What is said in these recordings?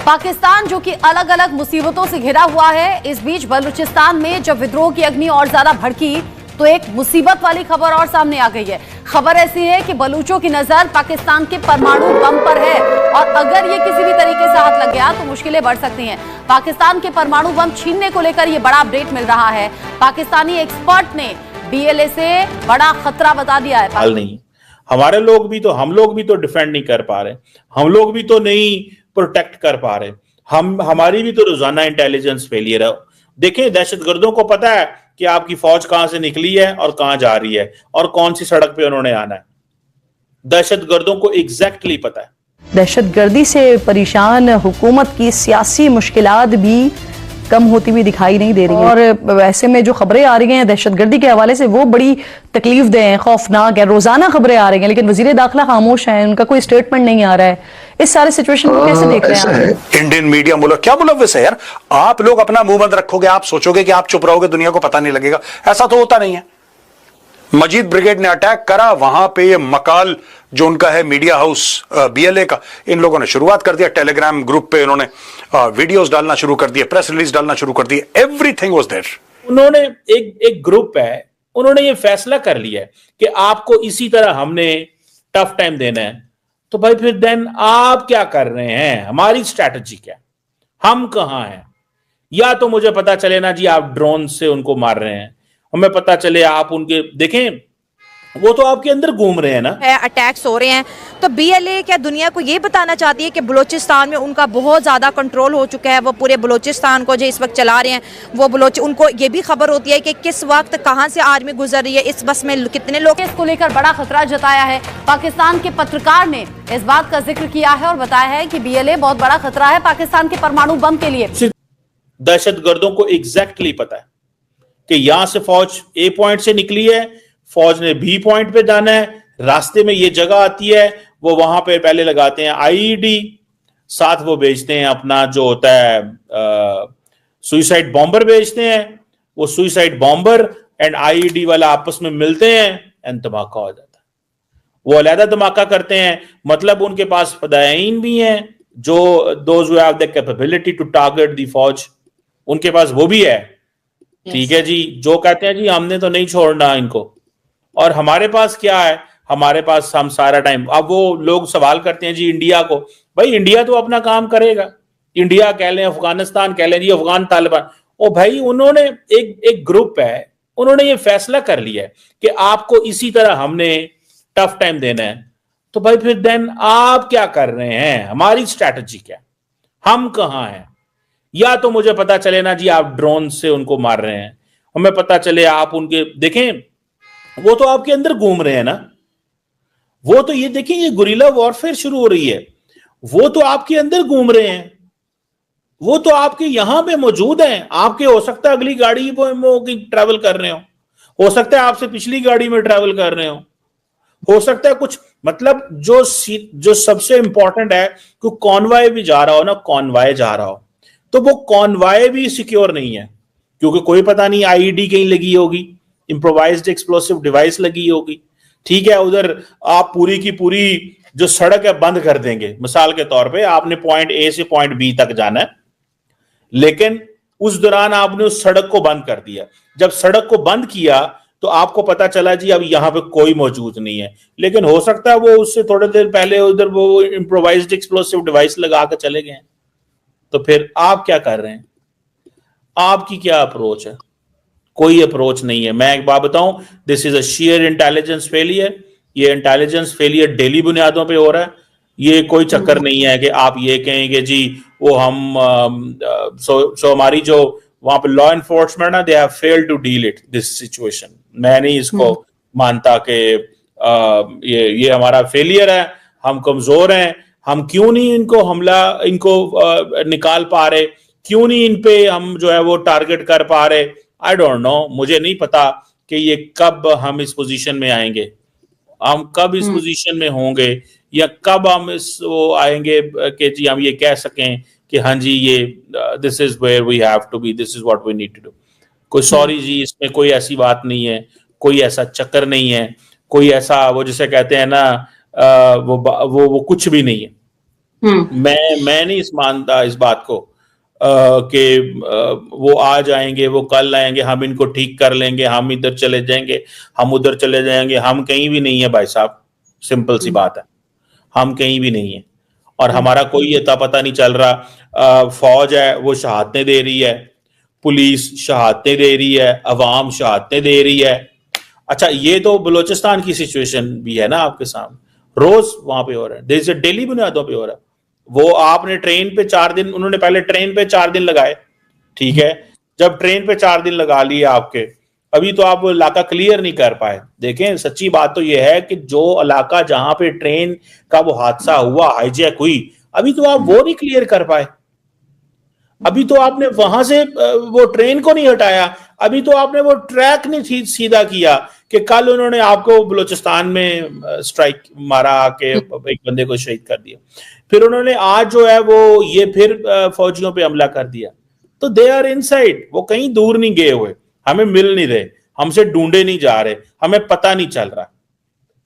पाकिस्तान जो कि अलग अलग मुसीबतों से घिरा हुआ है, इस बीच बलूचिस्तान में जब विद्रोह की अग्नि और ज्यादा भड़की तो एक मुसीबत वाली खबर और सामने आ गई है। खबर ऐसी है कि बलूचों की नजर पाकिस्तान के परमाणु बम पर है और अगर ये किसी भी तरीके से हाथ लग गया तो मुश्किलें बढ़ सकती हैं। पाकिस्तान के परमाणु बम छीनने को लेकर ये बड़ा अपडेट मिल रहा है। पाकिस्तानी एक्सपर्ट ने बीएलए से बड़ा खतरा बता दिया है। नहीं, हमारे लोग भी तो, हम लोग भी तो डिफेंड नहीं कर पा रहे, हम लोग भी तो नहीं प्रोटेक्ट कर पा रहे, हमारी भी तो रोजाना इंटेलिजेंस फेलियर है। देखें, दहशतगर्दों को पता है कि आपकी फौज कहां से निकली है और कहां जा रही है और कौन सी सड़क पे उन्होंने आना है। दहशतगर्दों को एग्जैक्टली पता है। दहशतगर्दी से परेशान हुकूमत की सियासी मुश्किलात भी कम होती हुई दिखाई नहीं दे रही है और वैसे में जो खबरें आ रही हैं दहशतगर्दी के हवाले से वो बड़ी तकलीफ दे हैं, खौफनाक है। रोजाना खबरें आ रही हैं लेकिन वजीर दाखिला खामोश है, उनका कोई स्टेटमेंट नहीं आ रहा है। इस सारे सिचुएशन को कैसे देख रहे हैं आप? इंडियन मीडिया मुल्क क्या मुलव्विस है यार। आप लोग अपना मुंह बंद रखोगे, आप सोचोगे कि आप चुप रहोगे, दुनिया को पता नहीं लगेगा। ऐसा तो होता नहीं है। मजीद ब्रिगेड ने अटैक करा, वहां पे ये मकाल जो उनका है मीडिया हाउस बीएलए का, इन लोगों ने शुरुआत कर दिया। टेलीग्राम ग्रुप पे इन्होंने वीडियोस डालना शुरू कर दिए, प्रेस रिलीज डालना शुरू कर दिए। Everything was there. उन्होंने एक ग्रुप है, उन्होंने ये फैसला कर लिया है कि आपको इसी तरह हमने टफ टाइम देना है। तो भाई फिर देन आप क्या कर रहे हैं? हमारी स्ट्रैटेजी क्या, हम कहां हैं? या तो मुझे पता चले ना जी आप ड्रोन से उनको मार रहे हैं, हमें पता चले आप उनके, देखें वो तो आपके अंदर घूम रहे हैं ना, अटैक्स हो रहे हैं। तो बीएलए क्या दुनिया को ये बताना चाहती है कि बलूचिस्तान में उनका बहुत ज्यादा कंट्रोल हो चुका है, वो पूरे बलूचिस्तान को जो इस वक्त चला रहे हैं वो बलोच, उनको ये भी खबर होती है कि किस वक्त कहां से आर्मी गुजर रही है, इस बस में कितने लोग। इसको लेकर बड़ा खतरा जताया है। पाकिस्तान के पत्रकार ने इस बात का जिक्र किया है और बताया है कि बीएलए बहुत बड़ा खतरा है पाकिस्तान के परमाणु बम के लिए। दहशतगर्दों को एग्जैक्टली पता है कि यहां से फौज ए पॉइंट से निकली है, फौज ने बी पॉइंट पे जाना है, रास्ते में ये जगह आती है, वो वहां पे पहले लगाते हैं आईईडी, साथ वो बेचते हैं अपना जो होता है सुइसाइड बॉम्बर बेचते हैं। वो सुइसाइड बॉम्बर एंड आईईडी वाला आपस में मिलते हैं एंड धमाका हो जाता है। वो अलहदा धमाका करते हैं, मतलब उनके पास फदायीन भी हैं जो those who have the capability to target the फौज, उनके पास वो भी है। ठीक है जी, जो कहते हैं जी हमने तो नहीं छोड़ना इनको। और हमारे पास क्या है? हमारे पास हम सारा टाइम, अब वो लोग सवाल करते हैं जी इंडिया को, भाई इंडिया तो अपना काम करेगा। इंडिया कह लें, अफगानिस्तान कह लें जी, अफगान तालिबान, ओ भाई उन्होंने एक ग्रुप है, उन्होंने ये फैसला कर लिया है कि आपको इसी तरह हमने टफ टाइम देना है। तो भाई फिर देन आप क्या कर रहे हैं? हमारी स्ट्रैटेजी क्या, हम कहां हैं? या तो मुझे पता चले ना जी आप ड्रोन से उनको मार रहे हैं, हमें पता चले आप उनके, देखें वो तो आपके अंदर घूम रहे हैं ना, वो तो ये देखें ये गुरिल्ला वॉरफेयर शुरू हो रही है, वो तो आपके अंदर घूम रहे हैं, वो तो आपके यहां पे मौजूद हैं। आपके हो सकता है अगली गाड़ी में ट्रैवल कर रहे हो सकता है आपसे पिछली गाड़ी में ट्रैवल कर रहे हो सकता है कुछ, मतलब जो सबसे इंपॉर्टेंट है कि कॉन्वॉय भी जा रहा हो ना, कॉन्वॉय जा रहा हो तो वो कॉन्वॉय भी सिक्योर नहीं है, क्योंकि कोई पता नहीं आईईडी कहीं लगी होगी, इम्प्रोवाइज्ड एक्सप्लोसिव डिवाइस लगी होगी। ठीक है, उधर आप पूरी की पूरी जो सड़क है बंद कर देंगे। मिसाल के तौर पे आपने पॉइंट ए से पॉइंट बी तक जाना है, लेकिन उस दौरान आपने उस सड़क को बंद कर दिया। जब सड़क को बंद किया तो आपको पता चला जी अब यहां पे कोई मौजूद नहीं है, लेकिन हो सकता है वो उससे थोड़ी देर पहले उधर वो इम्प्रोवाइज्ड एक्सप्लोसिव डिवाइस लगा के चले गए। तो फिर आप क्या कर रहे हैं? आपकी क्या अप्रोच है? कोई अप्रोच नहीं है। मैं एक बात बताऊं, this is a share intelligence failure. ये इंटेलिजेंस फेलियर डेली बुनियादों पे हो रहा है। ये कोई चक्कर नहीं है कि आप ये कहेंगे जी वो हम सो हमारी जो वहां पे लॉ एनफोर्समेंट है, they have failed to deal it this situation. मैं नहीं इसको मानता कि ये हमारा फेलियर है, हम कमजोर हैं, हम क्यों नहीं इनको निकाल पा रहे, क्यों नहीं इन पे हम जो है वो टारगेट कर पा रहे। आई डोंट नो, मुझे नहीं पता कि ये कब हम इस पोजीशन में आएंगे, हम कब इस पोजीशन में होंगे, या कब हम वो आएंगे कि जी हम ये कह सकें कि हाँ जी ये this is where we have to be, this is what we need to do. कोई सॉरी जी, इसमें कोई ऐसी बात नहीं है, कोई ऐसा चक्कर नहीं है, कोई ऐसा वो जिसे कहते हैं ना वो कुछ भी नहीं है। मैं नहीं मानता इस बात को कि वो आ जाएंगे, वो कल आएंगे, हम इनको ठीक कर लेंगे, हम इधर चले जाएंगे, हम उधर चले जाएंगे। हम कहीं भी नहीं है भाई साहब, सिंपल सी बात है, हम कहीं भी नहीं है और हमारा कोई अता पता नहीं चल रहा। फौज है वो शहादतें दे रही है, पुलिस शहादतें दे रही है, अवाम शहादतें दे रही है। अच्छा, ये तो बलूचिस्तान की सिचुएशन भी है ना आपके सामने, रोज वहां पे हो रहा है, जैसे डेली बुनियादों पे हो रहा है। वो आपने ट्रेन पे 4 दिन, उन्होंने पहले ट्रेन पे 4 दिन लगाए, ठीक है, जब ट्रेन पे 4 दिन लगा लिए आपके, अभी तो आप वो इलाका क्लियर नहीं कर पाए। देखें, सच्ची बात तो ये है कि जो इलाका जहां पे ट्रेन का वो हादसा हुआ, हाईजैक हुई, अभी तो आप वो नहीं क्लियर कर पाए। अभी तो आपने वहां से वो ट्रेन को नहीं हटाया, अभी तो आपने वो ट्रैक नहीं सीधा किया कि कल उन्होंने आपको बलूचिस्तान में स्ट्राइक मारा के एक बंदे को शहीद कर दिया, फिर उन्होंने आज जो है वो ये फिर फौजियों पे हमला कर दिया। तो दे आर इनसाइड, वो कहीं दूर नहीं गए हुए, हमें मिल नहीं रहे, हमसे ढूंढे नहीं जा रहे, हमें पता नहीं चल रहा।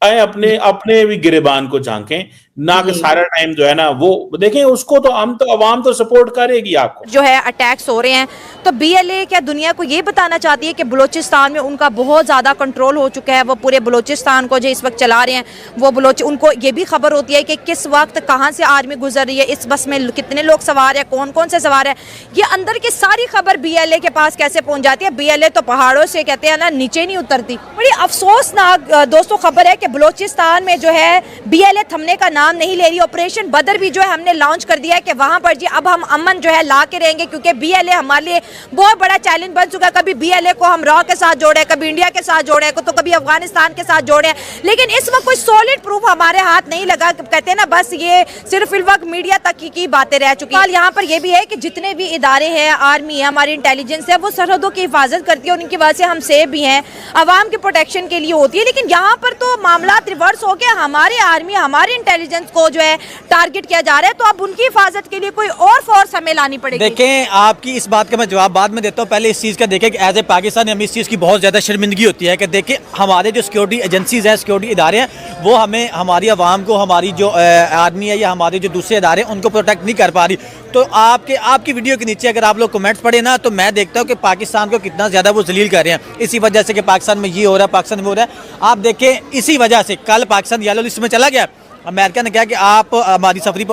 आए अपने अपने भी गिरेबान को झांकें ना, कि सारा टाइम जो है ना वो देखें उसको, तो हम तो अवाम तो सपोर्ट करेगी आपको। जो है अटैक्स हो रहे हैं, तो बीएलए क्या दुनिया को ये बताना चाहती है कि बलूचिस्तान में उनका बहुत ज़्यादा कंट्रोल हो चुका है, वो पूरे बलूचिस्तान को जो इस वक्त चला रहे हैं, वो उनको ये भी खबर होती है कि किस वक्त कहाँ से आर्मी गुजर रही है, इस बस में कितने लोग सवार है, कौन कौन से सवार है, ये अंदर की सारी खबर बीएलए के पास कैसे पहुँच जाती है। बीएलए तो पहाड़ों से कहते हैं ना नीचे नहीं उतरती। बड़ी अफसोसनाक दोस्तों खबर है कि बलूचिस्तान में जो है बीएलए थमने का नाम नहीं ले रही। ऑपरेशन बदर भी जो है हमने लॉन्च कर दिया है कि वहां पर जी अब हम अमन जो है ला के रहेंगे, क्योंकि बीएलए हमारे लिए बहुत बड़ा चैलेंज बन चुका है। कभी बीएलए को हम रॉ के साथ जोड़े, कभी इंडिया के साथ जोड़े, तो कभी अफगानिस्तान के साथ जोड़े, लेकिन इस वक्त कोई सॉलिड प्रूफ हमारे हाथ नहीं लगा। कहते हैं ना, बस ये सिर्फ इस वक्त मीडिया तक की बातें रह चुकी है। यहाँ पर यह भी है कि जितने भी इदारे हैं, आर्मी है, हमारी इंटेलिजेंस है, वो सरहदों की हिफाजत करती है और इनकी वजह से हम सेफ भी हैं, अवाम के प्रोटेक्शन के लिए होती है। लेकिन यहाँ पर तो मामला रिवर्स हो गया, हमारे आर्मी, हमारी इंटेलिजेंस को जो है टारगेट किया जा रहा है, तो अब उनकी हिफाजत के लिए कोई और फोर्स हमें लानी पड़ेगी। देखें, आपकी इस बात का मैं जवाब बाद में देता हूँ, पहले इस चीज़ का देखें कि एज ए पाकिस्तान हमें इस चीज़ की बहुत ज़्यादा शर्मिंदगी होती है कि देखें हमारे जो सिक्योरिटी एजेंसीज हैं, सिक्योरिटी इदारे हैं, वो हमें, हमारी आवाम को, हमारी जो आर्मी है या हमारे जो दूसरे इदारे हैं उनको प्रोटेक्ट नहीं कर पा रही। तो आपकी वीडियो के नीचे अगर आप लोग कमेंट्स पढ़े ना, तो मैं देखता हूँ कि पाकिस्तान को कितना ज़्यादा वो जलील कर रहे हैं, इसी वजह से कि पाकिस्तान में ये हो रहा है, पाकिस्तान में हो रहा है। आप देखें, इसी वजह से कल पाकिस्तान येलो लिस्ट में चला गया। अमेरिका ने कहा कि आप हमारी सफरी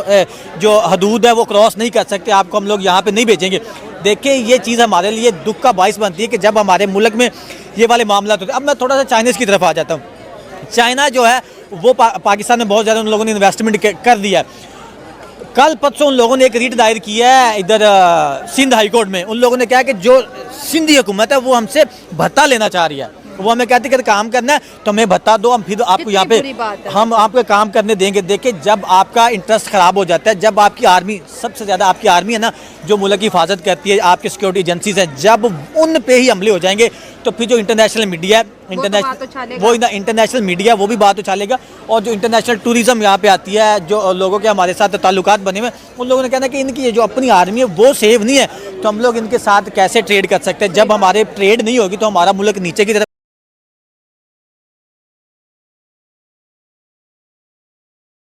जो हदूद है वो क्रॉस नहीं कर सकते, आपको हम लोग यहाँ पे नहीं भेजेंगे। देखें, ये चीज़ हमारे लिए दुख का बाइस बनती है कि जब हमारे मुल्क में ये वाले मामला होते हैं। अब मैं थोड़ा सा चाइनीज़ की तरफ आ जाता हूँ। चाइना जो है वो पाकिस्तान में बहुत ज़्यादा उन लोगों ने इन्वेस्टमेंट कर दिया है। कल परसों उन लोगों ने एक रीट दायर किया है इधर सिंध हाई कोर्ट में। उन लोगों ने कहा कि जो सिंधी हुकूमत है वो हमसे भत्ता लेना चाह रही है, वो हमें कहती है कि काम करना है तो हमें भत्ता दो, हम फिर आपको यहाँ पे हम आपको काम करने देंगे। देखिए, जब आपका इंटरेस्ट ख़राब हो जाता है, जब आपकी आर्मी, सबसे ज़्यादा आपकी आर्मी है ना जो मुल्क की हिफाजत करती है, आपकी सिक्योरिटी एजेंसीज हैं, जब उन पे ही हमले हो जाएंगे तो फिर जो इंटरनेशनल मीडिया है, इंटरनेशनल मीडिया वो भी बात उछालेगा। और जो इंटरनेशनल टूरिज्म यहाँ पे आती है, जो लोगों के हमारे साथ ताल्लुकात बने हुए, उन लोगों ने कहना कि इनकी ये जो अपनी आर्मी है वो सेव नहीं है, तो हम लोग इनके साथ कैसे ट्रेड कर सकते हैं। जब हमारे ट्रेड नहीं होगी तो हमारा मुल्क नीचे की तरफ